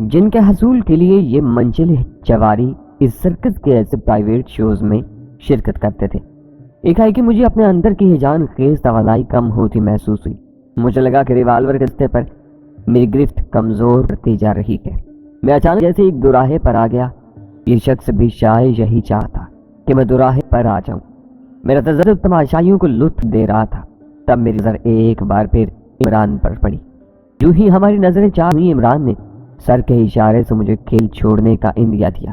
جن کے حصول کے لیے یہ منزل جواری اس سرکس کے ایسے پرائیویٹ شوز میں شرکت کرتے تھے۔ ایک مجھے اپنے اندر کی ہیجان خیز توانائی کم ہوتی محسوس ہوئی۔ مجھے لگا کہ ریوالور کے رستے پر میری گرفت کمزور ہوتی جا رہی ہے۔ میں اچانک جیسے ایک دوراہے پر آ گیا۔ یہ شخص بھی شاید یہی چاہتا کہ میں دوراہے پر آ جاؤں۔ میرا تجربہ تماشائیوں کو لطف دے رہا تھا۔ تب میری نظر ایک بار پھر عمران پر پڑی۔ جو ہی ہماری نظریں چار ہوئی، عمران نے سر کے اشارے سے مجھے کھیل چھوڑنے کا اندیا دیا۔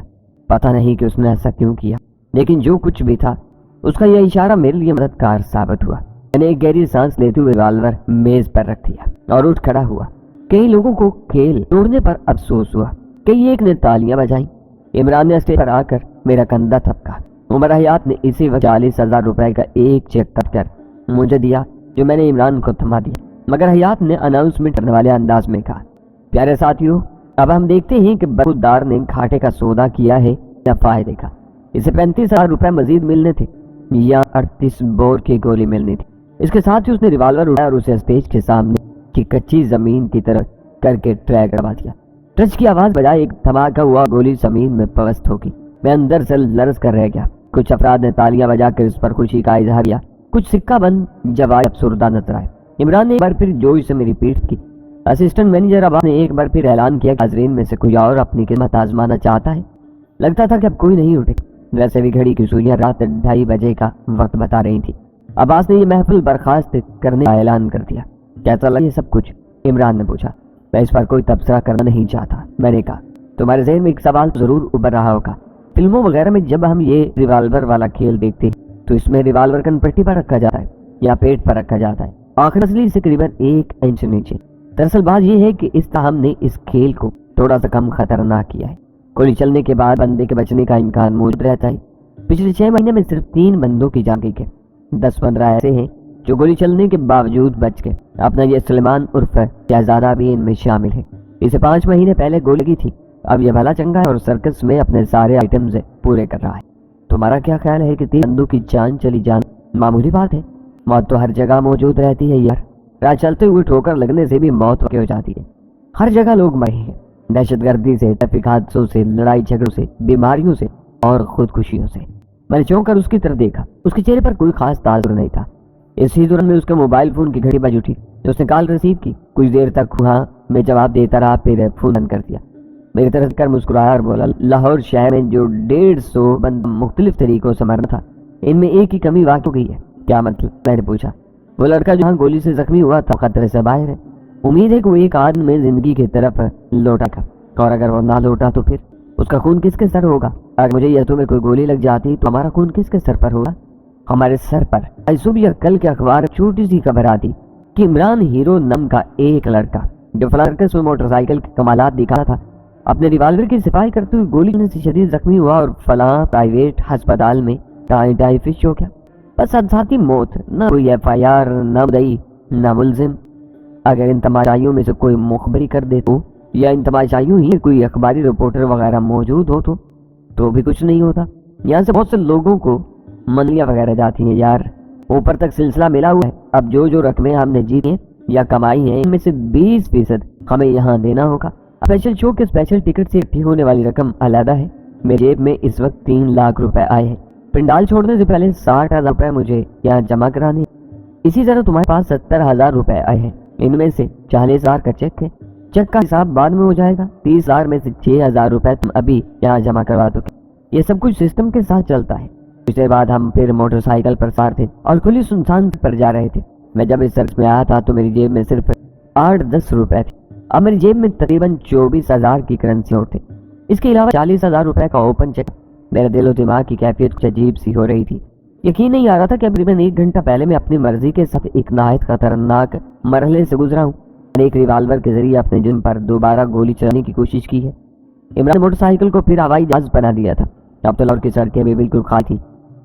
پتہ نہیں کہ اس نے ایسا کیوں کیا، لیکن جو کچھ بھی تھا اس کا یہ اشارہ میرے لیے مددگار ثابت ہوا۔ میں نے ایک گہری سانس لیتے ہوئے ریوالور میز پر رکھ دیا اور اٹھ کھڑا ہوا۔ کئی لوگوں کو کھیل چھوڑنے پر افسوس ہوا، کئی ایک نے تالیاں بجائیں۔ عمران نے اسٹیج پر آ کر میرا کندھا تھپکا۔ عمر حیات نے اسی وقت 40,000 روپے کا ایک چیک کٹ کر مجھے دیا، جو میں نے عمران کو تھما دیا، مگر حیات نے اناؤنسمنٹ کرنے والے انداز میں کہا، پیارے ساتھیوں، اب ہم دیکھتے ہیں کہ برخوردار نے گھاٹے کا سودا کیا ہے یا فائدے کا۔ اسے 35,000 روپے مزید ملنے تھے یا 38 بور کی گولی ملنی تھی۔ اس کے ساتھ ہی اس نے ریوالور اٹھایا اور اسے اسٹیج کے سامنے کی کچی زمین کی طرف کر کے ٹریک کروا دیا۔ ٹچ کی آواز بجائے ایک دھماکہ ہوا، گولی زمین میں پوست ہوگی۔ میں اندر سے لرز کر رہ گیا۔ کچھ افراد نے تالیاں بجا کر اس پر خوشی کا اظہار کیا، کچھ سکہ بند جواب افسردہ نظر آئے۔ عمران نے ایک بار پھر جوش سے میری پیٹھ کی۔ اسسٹنٹ مینیجر عباس نے ایک بار پھر اعلان کیا کہ حاضرین میں سے کوئی اور اپنی قسمت آزمانا چاہتا ہے۔ لگتا تھا کہ اب کوئی نہیں اٹھے، ویسے بھی گھڑی کی سوئیاں رات 2:30 بجے کا وقت بتا رہی تھی۔ عباس نے یہ محفل برخاست کرنے کا اعلان کر دیا۔ کیسا لگا یہ سب کچھ؟ عمران نے پوچھا۔ میں اس پر کوئی تبصرہ کرنا نہیں چاہتا، میں نے کہا۔ تمہارے ذہن میں ایک سوال ضرور ابھر رہا ہوگا، فلموں وغیرہ میں جب ہم یہ ریوالور والا کھیل دیکھتے ہیں تو اس میں ریوالور کن پٹی پر رکھا جاتا ہے یا پیٹ پر رکھا جاتا ہے، آخر اصلی سے قریباً 1 انچ نیچے۔ دراصل بات یہ ہے کہ اس طرح ہم نے اس کھیل کو تھوڑا سا کم خطرناک کیا ہے۔ گولی چلنے کے بعد بندے کے بچنے کا امکان موجود رہتا ہے۔ پچھلے 6 مہینے میں صرف 3 بندوں کی جان گئی ہے، 10-15 ایسے ہیں جو گولی چلنے کے باوجود بچ گئے۔ اپنا یہ سلیمان عرف شہزادہ بھی ان میں شامل ہے۔ اسے 5 مہینے پہلے گولی لگی تھی، اب یہ بھلا چنگا ہے اور سرکس میں اپنے سارے آئٹمز پورے کر رہا ہے۔ تمہارا کیا خیال ہے کہ 3 بندوں کی جان چلی جان معمولی بات ہے؟ موت تو ہر جگہ موجود رہتی ہے یار۔ راہ چلتے ہوئے ٹھوکر لگنے سے بھی موت واقع ہو جاتی ہے۔ ہر جگہ لوگ مرے ہیں، دہشت گردی سے، ٹریفک حادثوں سے، لڑائی جھگڑوں سے، بیماریوں سے اور خودکشیوں سے۔ میں نے چونک کر اس کی طرف دیکھا۔ اس کے چہرے پر کوئی خاص تاثر نہیں تھا۔ اسی دوران میں اس کے موبائل فون کی گھڑی بج اٹھی۔ اس نے کال ریسیو کی، کچھ دیر تک ہاں میں جواب دیتا رہا، پھر فون بند کر دیا۔ میری طرف کر مسکرایا اور بولا، لاہور شہر میں جو 150 بند مختلف طریقوں سے مرنا تھا، ان میں ایک ہی کمی واقع ہو گئی ہے۔ کیا مطلب؟ میں نے پوچھا۔ وہ لڑکا جو گولی سے زخمی ہوا تھا خطرے سے باہر ہے۔ امید ہے کہ وہ ایک آدمی میں زندگی کی طرف لوٹا تھا، اور اگر وہ نہ لوٹا تو پھر اس کا خون کس کے سر ہوگا؟ اگر مجھے یا تمہیں کوئی گولی لگ جاتی تو ہمارا خون کس کے سر پر ہوگا؟ ہمارے سر پر۔ صبح یا کل کے اخبار چھوٹی سی خبر آتی کہ عمران ہیرو نام کا ایک لڑکا جو فلارکس میں موٹر سائیکل کے کمالات دکھا تھا، اپنے ریوالور کی صفائی کرتے ہوئے گولی لگنے سے شدید زخمی ہوا اور فلاں پرائیویٹ ہسپتال میں ٹائی فش ہو گیا۔ بس حادثاتی موت، نہ کوئی FIR، نہ مدعی، نہ ملزم۔ اگر ان تماشائیوں میں سے کوئی مخبری کر دے یا ان تماشائیوں ہی کوئی اخباری رپورٹر وغیرہ موجود ہو تو بھی کچھ نہیں ہوتا۔ یہاں سے بہت سے لوگوں کو منلیاں وغیرہ جاتی ہیں یار، اوپر تک سلسلہ ملا ہوا ہے۔ اب جو رقمیں ہم نے جیتی ہیں یا کمائی ہیں، ان میں سے 20% ہمیں یہاں دینا ہوگا۔ اسپیشل شو کے اسپیشل ٹکٹ سے اکٹھی ہونے والی رقم علیحدہ ہے۔ میری جیب میں اس وقت 3 لاکھ روپے آئے ہیں۔ پنڈال چھوڑنے سے پہلے 60,000 روپے مجھے یہاں جمع کرانے۔ اسی طرح تمہارے پاس 70,000 روپے آئے ہیں، ان میں سے 40,000 کا چیک ہے۔ چیک کا حساب بعد میں ہو جائے گا۔ 30,000 میں سے 6,000 روپے تم ابھی یہاں جمع کروا دو گے۔ یہ سب کچھ سسٹم کے ساتھ چلتا ہے۔ اس کے بعد ہم پھر موٹر سائیکل پر سوار تھے اور کھلی سنسان پر جا رہے تھے۔ میں جب اس سرکس میں آیا تھا تو میری جیب میں صرف 8-10 روپے تھے۔ اب میری جیب میں تقریباً 24,000 کی کرنسی نوٹ تھے۔ اس کے علاوہ 40,000 روپے کا اوپن چیک۔ میرے دل و دماغ کی کیفیت کچھ عجیب سی ہو رہی تھی۔ یقین نہیں آ رہا تھا کہ تقریباً 1 گھنٹہ پہلے میں اپنی مرضی کے ساتھ ایک نہایت خطرناک مرحلے سے گزرا ہوں۔ میں نے ایک ریوالور کے ذریعے اپنے جسم پر دوبارہ گولی چلانے کی کوشش کی ہے۔ عمران نے موٹر سائیکل کو پھر ہوائی جہاز بنا دیا تھا۔ اب تو لاہور کی سڑکیں بھی بالکل خالی تھی۔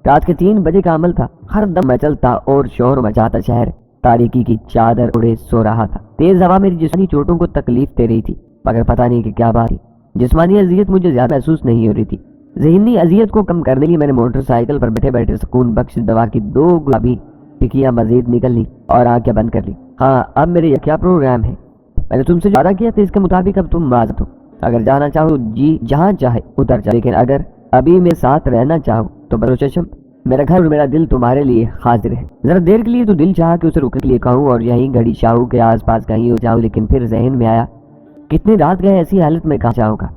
رات کے 3 بجے کا عمل تھا۔ ہر دم مچلتا اور شور مچاتا شہر تاریکی کی چادر اڑے سو رہا تھا۔ تیز ہوا میری جسمانی چوٹوں کو تکلیف دے رہی تھی، مگر پتہ نہیں کہ کیا بات تھی۔ جسمانی اذیت مجھے زیادہ محسوس نہیں ہو رہی تھی۔ ذہنی اذیت کو کم کرنے کے لیے میں نے موٹر سائیکل پر بیٹھے بیٹھے سکون بخش دوا کی 2 گلابی ٹکیاں مزید نکل لی اور آنکھیں بند کر لی۔ ہاں، اب میرے یہ کیا پروگرام ہے؟ میں نے تم سے جو وعدہ کیا تھا اس کے مطابق اب تم معذرت ہو۔ اگر جانا چاہو جی جہاں چاہے اتر جا، لیکن اگر ابھی میرے ساتھ رہنا چاہو تو برو چشم، میرا گھر اور میرا دل تمہارے لیے حاضر ہے۔ ذرا دیر کے لیے تو دل چاہا کہ اسے رکنے کے لیے کہوں اور یہیں گھڑی شاہو کے آس پاس کہیں ہو جاؤں، لیکن پھر ذہن میں آیا کتنی رات گئے، ایسی حالت میں کہاں جاؤں گا،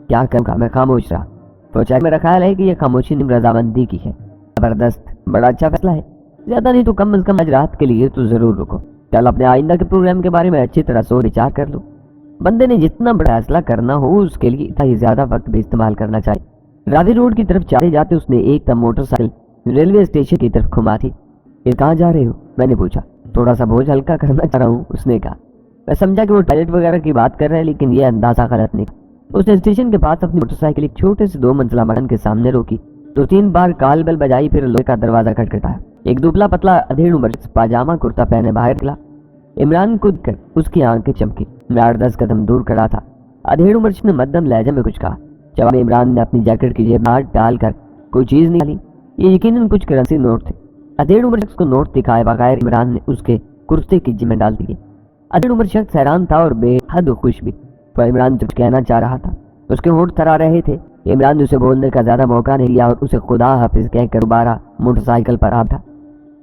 کیا کروں گا؟ میں خاموش رہا۔ سوچا میرا خیال ہے کہ یہ خاموشی نیم رضامندی کی ہے۔ زبردست، بڑا اچھا فیصلہ ہے، زیادہ نہیں تو کم از کم آج رات کے لیے تو ضرور رکو۔ کل اپنے آئندہ کے پروگرام کے بارے میں اچھی طرح سوچ وچار کر لو۔ بندے نے جتنا بڑا فیصلہ کرنا ہو اس کے لیے اتنا ہی زیادہ وقت بھی استعمال کرنا چاہیے۔ راوی روڈ کی طرف چلتے جاتے اس نے ایک دم موٹر سائیکل ریلوے اسٹیشن کی طرف گھما دی۔ یہ کہاں جا رہے ہو؟ میں نے پوچھا۔ تھوڑا سا بوجھ ہلکا کرنا چاہ رہا ہوں، اس نے کہا۔ میں سمجھا کہ وہ ٹوائلٹ وغیرہ کی بات کر رہے ہیں، لیکن یہ اندازہ غلط نہیں۔ اس نے اسٹیشن کے پاس اپنی موٹر سائیکل ایک چھوٹے سے 2 منزلہ مکان کے سامنے روکی، 2-3 بار کال بیل بجائی، پھر لوہے کا دروازہ کھٹکھٹایا۔ ایک دبلا پتلا ادھیڑ عمر پاجامہ کرتا پہنے باہر نکلا۔ عمران کو دیکھ کر اس کی آنکھیں چمکی۔ میں 8-10 قدم دور کھڑا تھا۔ ادھیڑ عمر نے مدھم لہجے میں کچھ کہا۔ جواب میں عمران نے اپنی جیکٹ کی جیب میں ہاتھ ڈال کر کوئی چیز نکالی۔ یہ یقیناً کچھ کرنسی نوٹ تھے۔ ادھیڑ عمر شخص کو نوٹ دکھائے بغیر عمران نے اس کے کرتے کی جیب میں ڈال دیے۔ ادھیڑ عمر شخص حیران تھا اور بے حد خوش بھی، پر عمران سے کچھ کہنا چاہ رہا تھا۔ اس کے ہونٹ تھرا رہے تھے۔ عمران نے اسے بولنے کا زیادہ موقع نہیں لیا اور اسے خدا حافظ کہہ کر دوبارہ موٹر سائیکل پر آ بیٹھا۔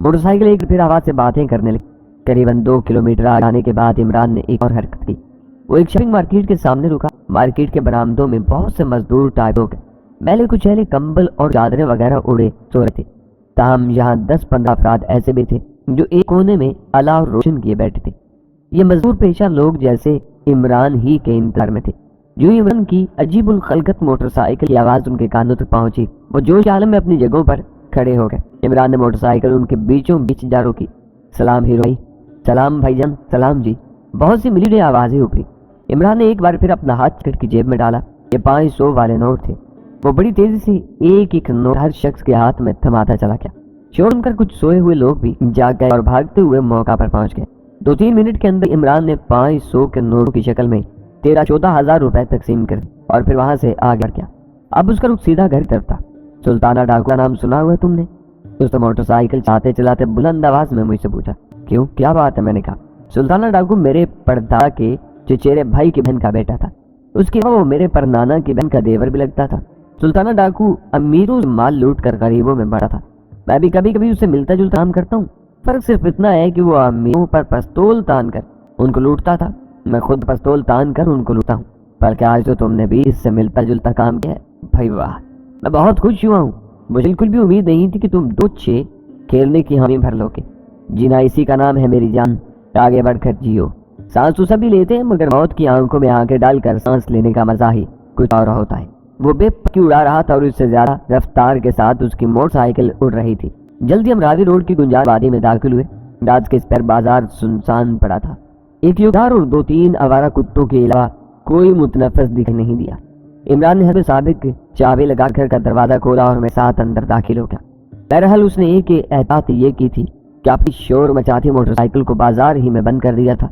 موٹر سائیکل ایک پھر آواز سے باتیں کرنے لگی۔ قریباً 2 کلومیٹر آنے کے بعد عمران نے ایک اور حرکت کی۔ وہ ایک شاپنگ مارکیٹ کے سامنے رکا۔ مارکیٹ کے برآمدوں میں بہت سے مزدور ٹائپوں کے میلے کچیلے کمبل اور چادریں وغیرہ اڑے سو رہے تھے۔ تاہم یہاں 10-15 افراد ایسے بھی تھے جو ایک کونے میں اعلیٰ روشن کیے بیٹھے تھے۔ یہ مزدور پیشہ لوگ جیسے عمران ہی کے انتظار میں تھے۔ جو عمران کی عجیب الخلقت موٹر سائیکل کی آواز ان کے کانوں تک پہنچی، وہ جوش عالم میں اپنی جگہوں پر کھڑے ہو گئے۔ عمران نے موٹر سائیکل ان کے بیچوں بیچ جا روکی۔ سلام ہیرو بھائی۔ سلام بھائی جان۔ سلام جی۔ بہت سی ملی آوازیں ابھری۔ عمران نے ایک بار پھر اپنا ہاتھ جیکٹ کی جیب میں ڈالا۔ یہ 500 والے نوٹ تھے۔ وہ بڑی تیزی سے ایک ایک نوٹ ہر شخص کے ہاتھ میں تھماتا چلا گیا۔ شور سن کر کچھ سوئے ہوئے لوگ بھی جاگ گئے اور بھاگتے ہوئے موقع پر پہنچ گئے۔ 2-3 منٹ کے اندر عمران نے 500 کے نوٹوں کی شکل میں 13-14 ہزار روپے تقسیم کر اور پھر وہاں سے آگے بڑھ گیا۔ اب اس کا رخ سیدھا گھر کی طرف تھا۔ سلطانہ ڈاکو کا نام سنا ہوا ہے تم نے؟ اس نے موٹر سائیکل چلاتے چلاتے بلند آواز میں مجھ سے پوچھا۔ کیوں، کیا بات ہے؟ میں نے کہا۔ سلطانہ ڈاکو میرے پردادا کے چچیرے بھائی کی بہن کا بیٹا تھا۔ اس کے علاوہ وہ میرے پرنانا کی بہن کا دیور بھی لگتا تھا۔ سلطانہ ڈاکو امیروں سے مال لوٹ کر غریبوں میں بڑا تھا۔ میں بھی کبھی کبھی اسے ملتا جلتا کام کرتا ہوں۔ فرق صرف اتنا ہے کہ وہ امیروں پر پستول تان کر ان کو لوٹتا تھا، میں خود پستول تان کر ان کو لوٹتا ہوں۔ بلکہ آج تو تم نے بھی اس سے ملتا جلتا کام کیا ہے بھائی، واہ، میں بہت خوش ہوا ہوں۔ مجھے بالکل بھی امید نہیں تھی کہ تم 2-6 کھیلنے کی حامی بھر لو گے۔ جینا اسی کا نام ہے میری جان، آگے بڑھ کر جیو۔ سانس تو سبھی لیتے ہیں، مگر موت کی آنکھوں میں آنکھیں ڈال کر سانس لینے کا مزہ ہی کچھ اور ہوتا ہے۔ وہ بے پکی اڑا رہا تھا اور اس سے زیادہ رفتار کے ساتھ اس کی موٹر سائیکل اڑ رہی تھی۔ جلدی ہم راوی روڈ کی گنجان وادی میں داخل ہوئے۔ رات کے سپر بازار سنسان پڑا تھا۔ ایک یوگدار اور 2-3 آوارہ کتوں کے علاوہ کوئی متنفس دکھ نہیں دیا۔ عمران نے حسب سابق چابی لگا گھر کا دروازہ کھولا اور میں ساتھ اندر داخل ہو گیا۔ بہرحال اس نے ایک احتیاط یہ کی تھی کہ اپنی شور مچاتی موٹر سائیکل کو بازار ہی میں بند کر دیا تھا۔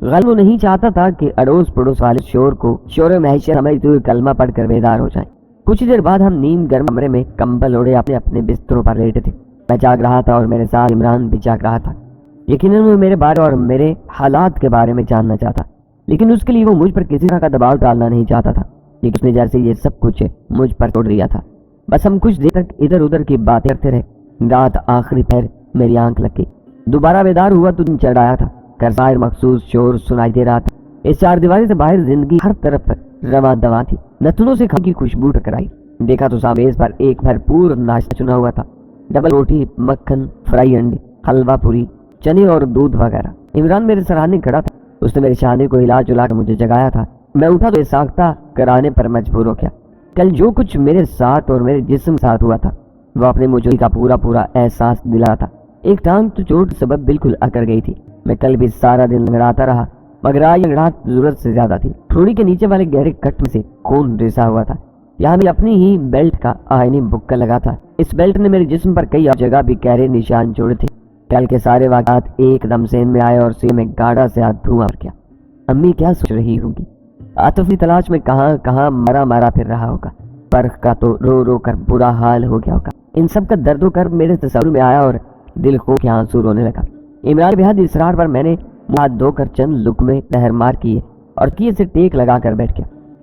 غالب وہ نہیں چاہتا تھا کہ اڑوس پڑوس والے شور معیشت سمجھتے ہوئے کلمہ پڑھ کر بیدار ہو جائیں۔ کچھ دیر بعد ہم نیم گرم کمرے میں کمبل اوڑھے اپنے اپنے بستروں پر لیٹے تھے۔ میں جاگ رہا تھا اور میرے ساتھ عمران بھی جاگ رہا تھا۔ یقیناً وہ میرے بارے اور میرے حالات کے بارے میں جاننا چاہتا، لیکن اس کے لیے وہ مجھ پر کسی طرح کا دباؤ ڈالنا نہیں چاہتا تھا، لیکن اس نے جیسے یہ سب کچھ مجھ پر چھوڑ دیا تھا۔ بس ہم کچھ دیر تک ادھر ادھر کی باتیں کرتے رہے۔ رات آخری پہر میری آنکھ لگ گئی۔ دوبارہ بیدار ہوا تو دن چڑھ آیا تھا۔ گھر باہر مخصوص شور سنائی دے رہا تھا۔ اس 4 دیواری سے باہر زندگی ہر طرف رواں دواں تھی۔ نتنوں سے کھانے کی خوشبو ٹکرائی۔ دیکھا تو سامیز پر ایک بھرپور ناشتہ چنا ہوا تھا۔ ڈبل روٹی، مکھن، فرائی انڈے، حلوہ پوری، چنے اور دودھ وغیرہ۔ عمران میرے سراہنے کھڑا تھا۔ اس نے میرے شانے کو ہلا جلا کر مجھے جگایا تھا۔ میں اٹھا تو ساختہ کرانے پر مجبور ہو گیا۔ کل جو کچھ میرے ساتھ اور میرے جسم ساتھ ہوا تھا وہ اپنے موجودگی کا پورا احساس دلا تھا۔ ایک ٹانگ تو چوٹ سبب بالکل اکڑ گئی تھی۔ میں کل بھی سارا دن لنگڑاتا رہا، مگر آج لنگڑاہٹ ضرورت سے زیادہ تھی۔ ٹھوڑی کے نیچے والے گہرے کٹ میں سے خون رسا ہوا تھا۔ یہاں بھی اپنی ہی بیلٹ کا آئینی بکا لگا تھا۔ اس بیلٹ نے میرے جسم پر کئی اور جگہ بھی گہرے نشان چھوڑے تھے۔ کل کے سارے واقعات ایک دم ذہن میں آئے اور سینے میں گاڑھا سے دھواں بھر گیا۔ امی کیا سوچ رہی ہوگی؟ عاطف کی تلاش میں کہاں کہاں مرا پھر رہا ہوگا۔ برق کا تو رو رو کر برا حال ہو گیا ہوگا۔ ان سب کا درد و کرب میرے تصور میں آیا اور دل خو کے آنسو رونے لگا۔ عمران بہاد اصرار پر میں نے ہاتھ دھو کر چند لقمے لہر مار کیے اور کیے سے ٹیک لگا کر بیٹھ گیا۔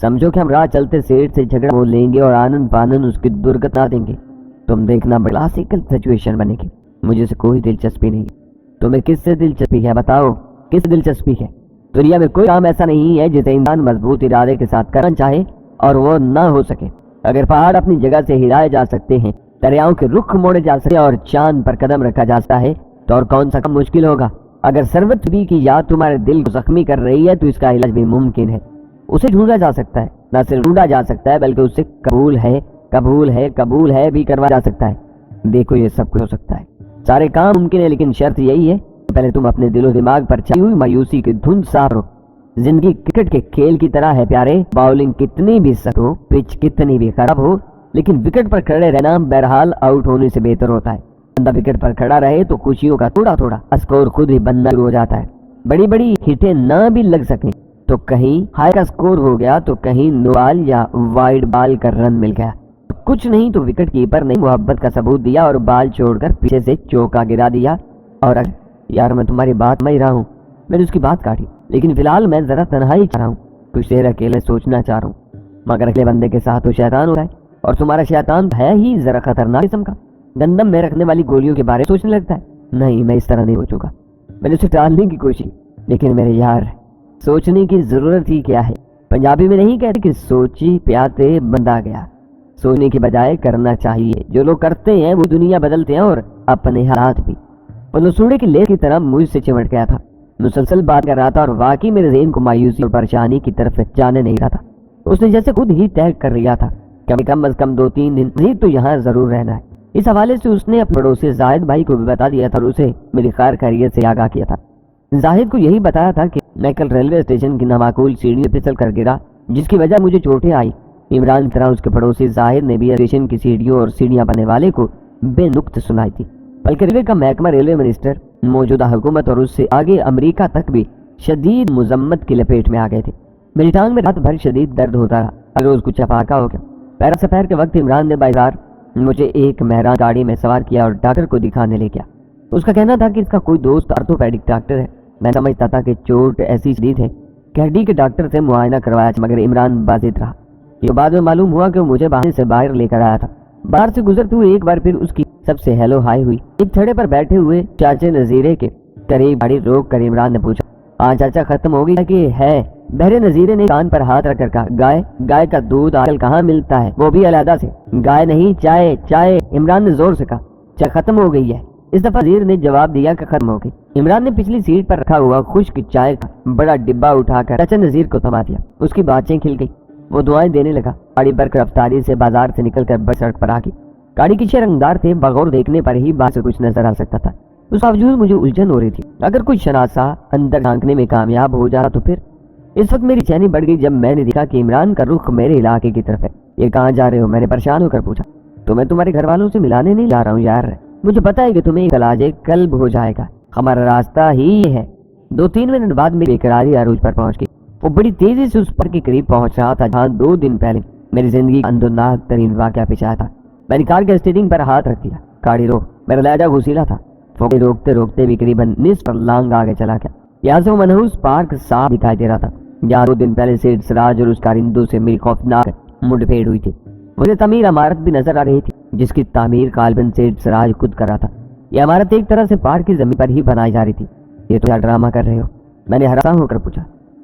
سمجھو کہ ہم راہ چلتے سیٹ سے جھگڑا ہو لیں گے اور آنند پانند اس کی درگت نہ دیں گے. تم دیکھنا کلاسیکل سچویشن بنے گی. مجھے سے کوئی دلچسپی نہیں. تمہیں کس سے دلچسپی ہے؟ بتاؤ کس سے دلچسپی ہے؟ دنیا میں کوئی کام ایسا نہیں ہے جسے انسان مضبوط ارادے کے ساتھ کرنا چاہے اور وہ نہ ہو سکے. اگر پہاڑ اپنی جگہ سے ہلائے جا سکتے ہیں، دریاؤں کے رخ موڑے جا سکتے ہیں اور چاند پر قدم رکھا جا سکتا ہے، تو اور کون سا کام مشکل ہوگا؟ اگر سروت بھی کی یاد تمہارے دل کو زخمی کر رہی ہے تو اس کا علاج بھی ممکن ہے. اسے ڈھونڈا جا سکتا ہے، نہ صرف ڈھونڈا جا سکتا ہے بلکہ اسے قبول ہے بھی کروا جا سکتا ہے. دیکھو یہ سب کچھ ہو سکتا ہے، سارے کام ممکن ہے، لیکن شرط یہی ہے کہ پہلے تم اپنے دل و دماغ پر چھائی ہوئی مایوسی کی دھند صاف کرو. زندگی کرکٹ کے کھیل کی طرح ہے پیارے. باؤلنگ کتنی بھی سخت ہو، پچ کتنی بھی خراب ہو، لیکن وکٹ پر کھڑے رہنا بہرحال آؤٹ ہونے سے بہتر ہوتا ہے. بندہ وکٹ پر کھڑا رہے تو خوشیوں کا تھوڑا تھوڑا اسکور خود ہی بننا شروع ہو جاتا ہے. بڑی بڑی ہٹیں نہ بھی لگ سکیں تو کہیں ہائی کا سکور ہو گیا، تو کہیں نو بال یا وائڈ بال کا رن مل گیا. کچھ نہیں تو وکٹ کیپر نے محبت کا ثبوت دیا اور بال چھوڑ کر پیچھے سے چوکا گرا دیا. اور یار میں تمہاری بات میں ہی رہا ہوں، میں نے اس کی بات کاٹی، لیکن فی الحال میں ذرا تنہائی چاہ رہا ہوں، کچھ دیر اکیلے سوچنا چاہ رہا ہوں. مگر اکیلے بندے کے ساتھ تو شیطان ہوتا ہے، اور تمہارا شیطان ہے ہی ذرا خطرناک قسم کا. گندم میں رکھنے والی گولیوں کے بارے سوچنے لگتا ہے. نہیں، میں اس طرح نہیں سوچوں گا. میں نے اسے ٹالنے کی کوشش، لیکن میرے یار سوچنے کی ضرورت ہی کیا ہے؟ پنجابی میں نہیں کہتے کہ سوچی پیاتے بندہ گیا. سوچنے کی بجائے کرنا چاہیے. جو لوگ کرتے ہیں وہ دنیا بدلتے ہیں اور اپنے حالات بھی. وہ لسوڑے کی لیس کی طرح مجھ سے چمٹ گیا تھا، مسلسل بات کر رہا تھا اور واقعی میرے ذہن کو مایوسی اور پریشانی کی طرف جانے نہیں رہا تھا. اس نے جیسے خود ہی طے کر لیا تھا کہ کم از کم 2-3 دن مزید تو یہاں ضرور رہنا ہے. اس حوالے سے اس نے اپنے پڑوسی زاہد بھائی کو بھی بتا دیا تھا اور اسے میری خیریت سے آگاہ کیا تھا. زاہد کو یہی بتایا تھا کہ میں کل ریلوے اسٹیشن کی نامعقول سیڑھی پھسل کر گرا، جس کی وجہ مجھے چوٹیں آئی. عمران کی طرح اس کے پڑوسی زاہد نے بھی اسٹیشن کی سیڑھیوں اور سیڑھیاں بننے والے کو بے نقط سنائی تھی. بلکہ ریلوے کا محکمہ، ریلوے منسٹر، موجودہ حکومت اور اس سے آگے امریکہ تک بھی شدید مذمت کی لپیٹ میں آ گئے تھے. میری ٹانگ میں رات بھر شدید درد ہوتا رہا. ہر روز کچھ افاقہ ہو گیا. پہرا سپہر کے وقت عمران نے بازار مجھے ایک مہران گاڑی میں سوار کیا اور ڈاکٹر کو دکھانے لے گیا. اس کا کہنا تھا کہ اس کا کوئی دوست آرتھوپیڈک ڈاکٹر ہے. میں سمجھتا تھا کہ چوٹ ایسی شدید ہے کہ ہڈی کے ڈاکٹر سے معائنہ کروایا، مگر عمران بازد رہا. یہ بعد میں معلوم ہوا کہ وہ مجھے بہانے سے باہر لے کر آیا تھا. باہر سے گزرتے ہوئے ایک بار پھر اس کی سب سے ہیلو ہائی ہوئی. ایک چھڑے پر بیٹھے ہوئے چاچے نذیرے کے قریب گاڑی روک کر عمران نے پوچھا، ہاں چاچا ختم ہو گئی کہ ہے؟ بہرے نذیرے نے کان پر ہاتھ رکھ کر کہا، گائے کا دودھ آج کل کہاں ملتا ہے، وہ بھی علیحدہ سے. گائے نہیں، چائے. عمران نے زور سے کہا، چائے ختم ہو گئی ہے. اس دفعہ نذیر نے جواب دیا کہ ختم ہو گئی. عمران نے پچھلی سیٹ پر رکھا ہوا خشک چائے کا بڑا ڈبہ اٹھا کر چاچا نذیر کو تھما دیا. اس کی باتیں کھل گئی، وہ دعائیں دینے لگا. گاڑی برق رفتاری سے بازار سے نکل کر بڑی سڑک پر آ گئی. گاڑی کی شیشے رنگدار تھے، بغور دیکھنے پر ہی باہر سے کچھ نظر آ سکتا تھا. اس باوجود مجھے الجھن ہو رہی تھی. اگر کوئی شناسا اندر جھانکنے میں کامیاب ہو جا تو پھر. اس وقت میری چینی بڑھ گئی جب میں نے دیکھا کہ عمران کا رخ میرے علاقے کی طرف ہے. یہ کہاں جا رہے ہو؟ میں نے پریشان ہو کر پوچھا. تو میں تمہارے گھر والوں سے ملانے نہیں جا رہا ہوں یار، مجھے پتا ہے کہ تمہیں ایک علاج قلب ہو جائے گا. ہمارا راستہ ہی یہ ہے. 2-3 منٹ بعد میری بیقراری عروج پر پہنچ گئی. وہ بڑی تیزی سے اس پر کے قریب پہنچ رہا تھا جہاں 2 دن پہلے میری زندگی کا اندرناک ترین واقعہ پیش آیا تھا. میں نے کار کے اسٹیئرنگ پر ہاتھ رکھ دیا. گاڑی روک. میرا لہجہ غصیلا تھا. روکتے روکتے بھی قریباً نصف لانگ آگے چلا گیا. یہاں سے وہ منحوس پارک صاف دکھائی دے رہا تھا جہاں 2 دن پہلے سیٹھ سراج اور اس کارندوں سے میری خوفناک مڈ پھیڑ ہوئی تھی. مجھے تعمیر عمارت بھی نظر آ رہی تھی جس کی تعمیر غالباً سیٹھ سراج خود کر رہا تھا. یہ عمارت ایک طرح سے پارک کی زمین پر ہی بنائی جا رہی تھی. یہ تو کیا ڈرامہ کر رہے ہو؟ میں نے حیران ہو کر پوچھا.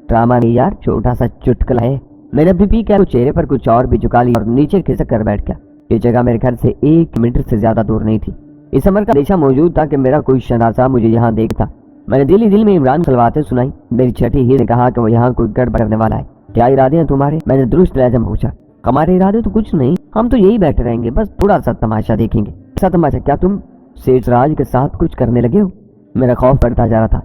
ڈرامہ نہیں یار، چھوٹا سا چٹکلا ہے. میں نے ابھی پی کیا چہرے پر کچھ اور بھی چکا لی اور نیچے کھسک کر بیٹھ گیا. یہ جگہ میرے گھر سے 1 میٹر سے زیادہ دور نہیں تھی. اس عمر کا اندیشہ موجود تھا کہ میرا کوئی شناسا مجھے یہاں دیکھتا. میں نے دل میں عمران کی باتیں سنائی. میری چھٹی ہی نے کہا کہ وہ یہاں کوئی گڑبڑ کرنے والا ہے. کیا ارادے ہیں تمہارے؟ میں نے درست لہجے میں پوچھا. ہمارے ارادے تو کچھ نہیں، ہم تو یہی بیٹھے رہیں گے، بس تھوڑا سا تماشا دیکھیں گے. ایسا تماشا؟ کیا تم سیٹھ سراج کے ساتھ کچھ کرنے لگے ہو؟ میرا خوف بڑھتا جا رہا تھا.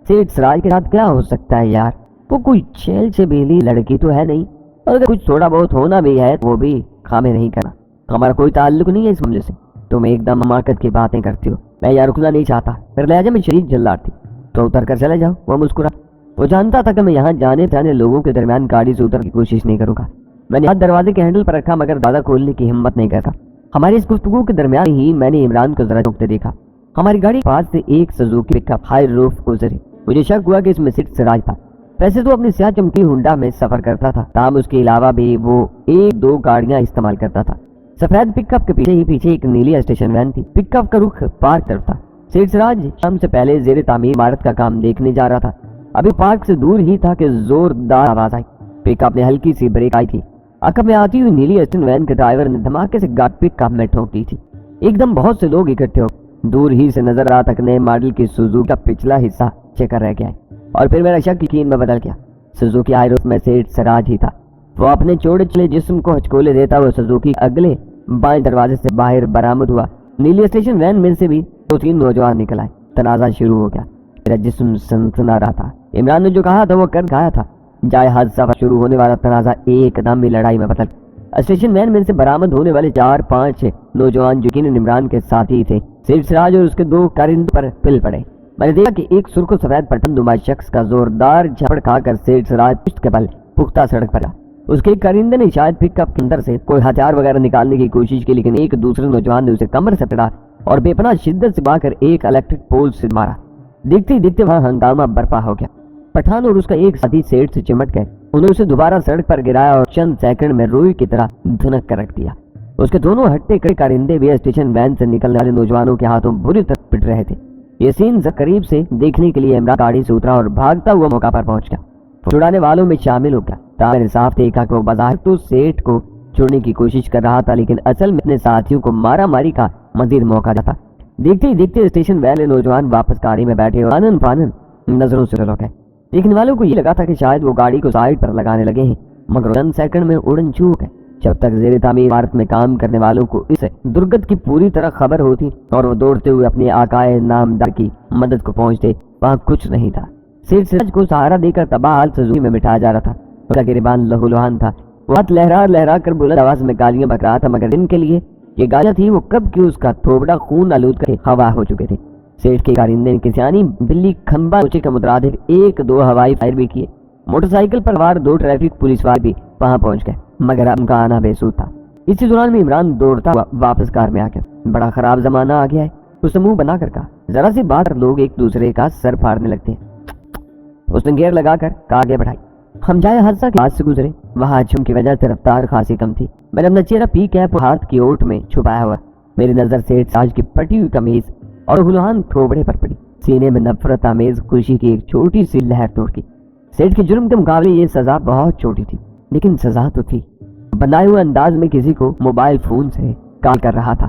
سیٹھ سراج کے ساتھ کیا ہو سکتا ہے یار؟ وہ کوئی چھیل چھبیلی لڑکی تو ہے نہیں، اور اگر کچھ تھوڑا بہت ہونا بھی ہے تو وہ بھی خامے نہیں کرنا. ہمارا کوئی تعلق نہیں ہے اس معاملے سے. تم ایک دم حماقت کی باتیں کرتی ہو. میں یار رکنا نہیں چاہتا. میرے لہجے میں شدید جھللاہٹ تھی. تو اتر کر چلے جاؤ. وہ مسکرا. وہ جانتا تھا کہ میں یہاں جانے پہنے لوگوں کے درمیان گاڑی سے اتر کی کوشش نہیں کروں گا. میں نے ہاتھ دروازے کے ہینڈل پر رکھا مگر دروازہ کھولنے کی ہمت نہیں کرتا. ہماری اس گفتگو کے درمیان ہی میں نے عمران کو ذرا چونکتے دیکھا. ہماری گاڑی پاس سے ایک سزوکی پک اپ ہائی روف گزری. مجھے شک ہوا کہ اس میں سیٹھ سراج تھا. ویسے تو اپنی سیاہ چمکی ہونڈا میں سفر کرتا تھا، تاہم اس کے علاوہ بھی وہ 1-2 گاڑیاں استعمال کرتا تھا۔ سفید پک اپ کے پیچھے ایک نیلی اسٹیشن وین تھی۔ پک اپ کا رخ پارک طرف تھا۔ سیٹھ سراج شام سے پہلے زیر تعمیر عمارت کا کام دیکھنے جا رہا تھا۔ ابھی پارک سے دور ہی تھا کہ زوردار آواز آئی۔ پک اپ نے ہلکی سی بریک آئی تھی۔ عقب میں آتی ہوئی نیلی اسٹیشن وین کے ڈرائیور نے دھماکے سے گاڑی پک اپ میں ٹھوک دی تھی۔ ایک دم بہت سے لوگ اکٹھے ہو دور ہی سے نظر آ تک نئے ماڈل کی سوزوکی کا پچھلا حصہ چیکر رہ گیا ہے، اور پھر میرا شک یقین میں بدل گیا۔ سوزوکی آئیروس میں سیٹھ سراج ہی تھا۔ وہ اپنے چوڑے چلے جسم کو ہچکولے دیتا وہ سوزوکی اگلے بائیں دروازے سے باہر برآمد ہوا۔ نیلی اسٹیشن وین میں سے بھی 2-3 نوجوان نکل آئے۔ تنازع شروع ہو گیا۔ میرا جسم سنسنا رہا تھا۔ عمران نے جو کہا تھا وہ کر دکھایا تھا۔ جائے حادثہ شروع ہونے والا تنازع ایک دم ہی لڑائی میں بدل۔ اسٹیشن وین میں سے برآمد ہونے والے 4-5 نوجوان جو یقیناً عمران کے ساتھی تھے، سیٹھ سراج اور اس کے 2 کارندوں پر پل پڑے۔ میں نے دیکھا کہ ایک سرخ و سفید پٹھن نما شخص کا زوردار جھپڑ کھا کر سیٹھ سراج پشت کے بل پختہ سڑک پر آ۔ اس کے ایک کارندے نے شاید پک اپ کے اندر سے کوئی ہتھیار وغیرہ نکالنے کی کوشش کی، لیکن ایک دوسرے نوجوان نے اسے کمر سے پکڑا اور بے پناہ شدت سے مار کر ایک الیکٹرک پول سے مارا۔ دیکھتے ہی دیکھتے وہاں ہنگامہ برپا ہو گیا۔ پٹھان اور اس کا ایک ساتھی سیٹھ سے چمٹ گئے۔ انہوں نے اسے دوبارہ سڑک پر گرایا اور چند سیکنڈ میں روئی کی طرح دھنک کر رکھ دیا۔ اس کے دونوں ہٹے کڑے کارندے بھی اسٹیشن وین سے نکلنے والے نوجوانوں کے ہاتھوں بری طرح پٹ رہے تھے۔ یہ سین قریب سے دیکھنے کے لیے عمران گاڑی سے اترا اور بھاگتا ہوا موقع پر پہنچ گیا۔ چھڑانے والوں میں شامل ہو گیا۔ میں نے صاف دیکھا کہ وہ بظاہر تو سیٹھ کو چھوڑنے کی کوشش کر رہا تھا، لیکن اصل میں اپنے ساتھیوں کو مارا ماری کا مزید موقع دیتا۔ دیکھتے ہی دیکھتے اسٹیشن وین نوجوان واپس گاڑی میں بیٹھے اور آنن فانن نظروں سے چلو گئے۔ دیکھنے والوں کو یہ لگا تھا کہ شاید وہ گاڑی کو سائڈ پر لگانے لگے ہیں، مگر چند سیکنڈ میں اڑن چھو گئے۔ جب تک زیر تعمیر عمارت میں کام کرنے والوں کو اس درگت کی پوری طرح خبر ہوتی اور وہ دوڑتے ہوئے اپنے آقائے نامدار کی مدد کو پہنچتے، وہاں کچھ نہیں تھا۔ سیٹھ سراج کو سہارا دے کر تباہ حال سوزوکی میں مٹایا جا رہا تھا۔ اس کا گریبان لہولہان تھا۔ وہ ہاتھ لہرا لہرا کر بلند آواز میں گالیاں بک رہا تھا، مگر ان کے لیے یہ گالیاں تھی وہ کب کی اس کا تھوبڑا خون آلود کر ہوا ہو چکے تھے۔ سیٹھ کے کارندے نے کسانی بلی کھمبا کوچے کا مترادف 1-2 ہوائی فائر بھی کیے۔ موٹر سائیکل پر سوار 2 ٹریفک پولیس والے بھی وہاں پہنچ گئے، مگر ان کا آنا بے سود تھا۔ اسی دوران میں عمران دوڑتا ہوا واپس کار میں آ گیا۔ بڑا خراب زمانہ آ گیا ہے، اس نے منہ بنا کر کہا۔ ذرا سی بات پر لوگ ایک دوسرے کا سر پھاڑنے لگتے ہیں۔ اس نے گیئر لگا کر کار آگے بڑھائی۔ ہم جائے حادثہ کے پاس سے گزرے۔ وہاں جھم کی وجہ سے رفتار خاصی کم تھی۔ میں نے اپنا چہرہ پی کیپ ہاتھ کی اوٹ میں چھپایا ہوا۔ میری نظر سیٹھ سراج کی پٹی ہوئی قمیض اور ہلوہان تھوبڑے پر پڑی۔ سینے میں نفرت آمیز خوشی کی ایک چھوٹی سی لہر توڑ کی۔ سیٹھ کے جرم کے مقابلے یہ سزا بہت چھوٹی تھی، لیکن سزا تو تھی۔ بنائے ہوئے انداز میں کسی کو موبائل فون سے کال کر رہا تھا۔